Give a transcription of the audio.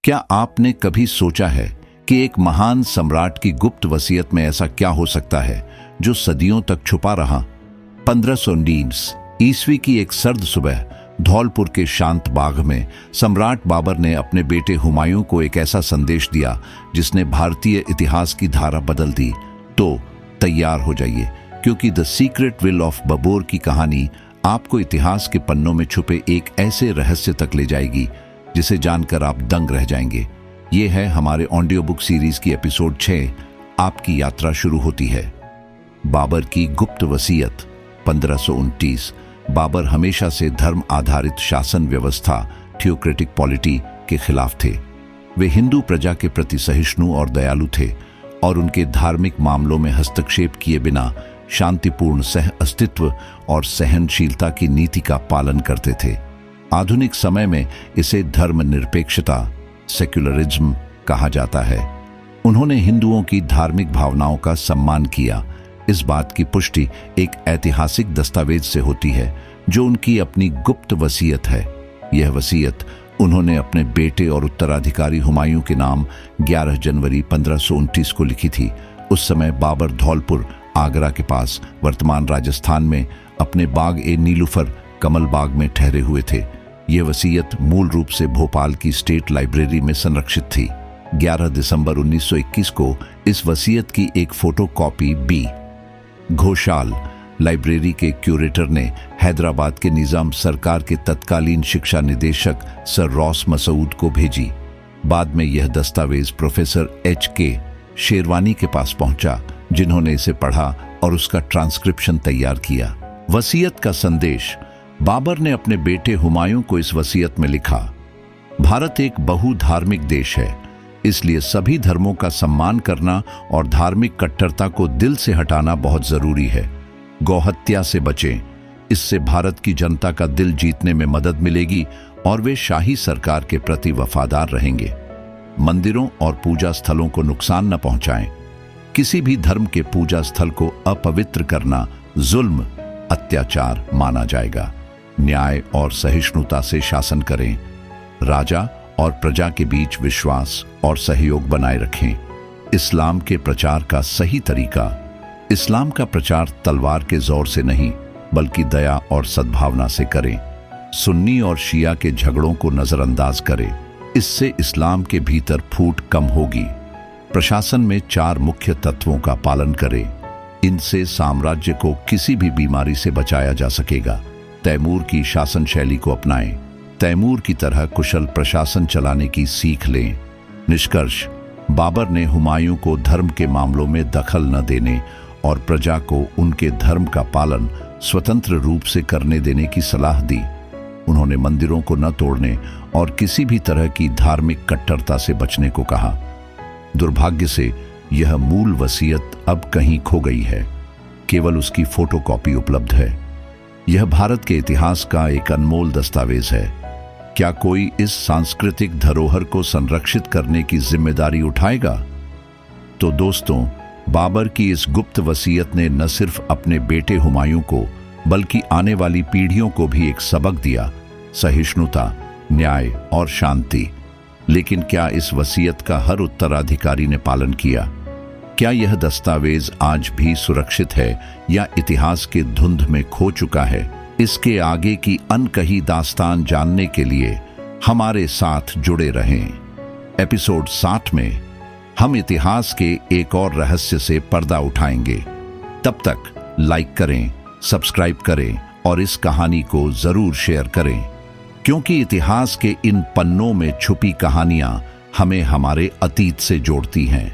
क्या आपने कभी सोचा है कि एक महान सम्राट की गुप्त वसीयत में ऐसा क्या हो सकता है जो सदियों तक छुपा रहा? 1519 ईस्वी की एक सर्द सुबह धौलपुर के शांत बाग में सम्राट बाबर ने अपने बेटे हुमायूं को एक ऐसा संदेश दिया जिसने भारतीय इतिहास की धारा बदल दी। तो तैयार हो जाइए, क्योंकि द सीक्रेट विल ऑफ बबोर की कहानी आपको इतिहास के पन्नों में छुपे एक ऐसे रहस्य तक ले जाएगी जिसे जानकर आप दंग रह जाएंगे। ये है हमारे ऑडियो बुक सीरीज की एपिसोड 6। आपकी यात्रा शुरू होती है। बाबर की गुप्त वसीयत। 1529 बाबर हमेशा से धर्म आधारित शासन व्यवस्था थियोक्रेटिक पॉलिटी के खिलाफ थे। वे हिंदू प्रजा के प्रति सहिष्णु और दयालु थे और उनके धार्मिक मामलों में हस्तक्षेप किए बिना शांतिपूर्ण सह अस्तित्व और सहनशीलता की नीति का पालन करते थे। आधुनिक समय में इसे धर्मनिरपेक्षता सेक्युलरिज्म कहा जाता है। उन्होंने हिंदुओं की धार्मिक भावनाओं का सम्मान किया। इस बात की पुष्टि एक ऐतिहासिक दस्तावेज से होती है जो उनकी अपनी गुप्त वसीयत है। यह वसीयत उन्होंने अपने बेटे और उत्तराधिकारी हुमायूं के नाम 11 जनवरी 1529 को लिखी थी। उस समय बाबर धौलपुर आगरा के पास वर्तमान राजस्थान में अपने बाग ए नीलूफर कमल बाग में ठहरे हुए थे। यह वसीयत मूल रूप से भोपाल की स्टेट लाइब्रेरी में संरक्षित थी। 11 दिसंबर 1921 को इस वसीयत की एक photo copy B Ghoshal library के क्यूरेटर ने हैदराबाद के निजाम सरकार के तत्कालीन शिक्षा निदेशक सर रॉस मसूद को भेजी। बाद में यह दस्तावेज प्रोफेसर H.K. शेरवानी के पास पहुंचा, जिन्होंने इसे पढ़ा और उसका ट्रांसक्रिप्शन तैयार किया। वसीयत का संदेश। बाबर ने अपने बेटे हुमायूं को इस वसीयत में लिखा, भारत एक बहुधार्मिक देश है, इसलिए सभी धर्मों का सम्मान करना और धार्मिक कट्टरता को दिल से हटाना बहुत जरूरी है। गौहत्या से बचें, इससे भारत की जनता का दिल जीतने में मदद मिलेगी और वे शाही सरकार के प्रति वफादार रहेंगे। मंदिरों और पूजा स्थलों को नुकसान न पहुंचाएं। किसी भी धर्म के पूजा स्थल को अपवित्र करना जुल्म, अत्याचार माना जाएगा। न्याय और सहिष्णुता से शासन करें। राजा और प्रजा के बीच विश्वास और सहयोग बनाए रखें। इस्लाम के प्रचार का सही तरीका। इस्लाम का प्रचार तलवार के जोर से नहीं, बल्कि दया और सद्भावना से करें। सुन्नी और शिया के झगड़ों को नजरअंदाज करें, इससे इस्लाम के भीतर फूट कम होगी। प्रशासन में 4 मुख्य तत्वों का पालन करें, इनसे साम्राज्य को किसी भी बीमारी से बचाया जा सकेगा। तैमूर की शासन शैली को अपनाएं। तैमूर की तरह कुशल प्रशासन चलाने की सीख लें। निष्कर्ष, बाबर ने हुमायूं को धर्म के मामलों में दखल न देने और प्रजा को उनके धर्म का पालन स्वतंत्र रूप से करने देने की सलाह दी। उन्होंने मंदिरों को न तोड़ने और किसी भी तरह की धार्मिक कट्टरता से बचने को कहा। दुर्भाग्य से यह मूल वसीयत अब कहीं खो गई है, केवल उसकी फोटोकॉपी उपलब्ध है। यह भारत के इतिहास का एक अनमोल दस्तावेज है। क्या कोई इस सांस्कृतिक धरोहर को संरक्षित करने की जिम्मेदारी उठाएगा? तो दोस्तों, बाबर की इस गुप्त वसीयत ने न सिर्फ अपने बेटे हुमायूं को बल्कि आने वाली पीढ़ियों को भी एक सबक दिया, सहिष्णुता, न्याय और शांति। लेकिन क्या इस वसीयत का हर उत्तराधिकारी ने पालन किया? क्या यह दस्तावेज आज भी सुरक्षित है या इतिहास के धुंध में खो चुका है? इसके आगे की अनकही दास्तान जानने के लिए हमारे साथ जुड़े रहें। एपिसोड 60 में हम इतिहास के एक और रहस्य से पर्दा उठाएंगे। तब तक लाइक करें, सब्सक्राइब करें और इस कहानी को जरूर शेयर करें, क्योंकि इतिहास के इन पन्नों में छुपी कहानियां हमें हमारे अतीत से जोड़ती हैं।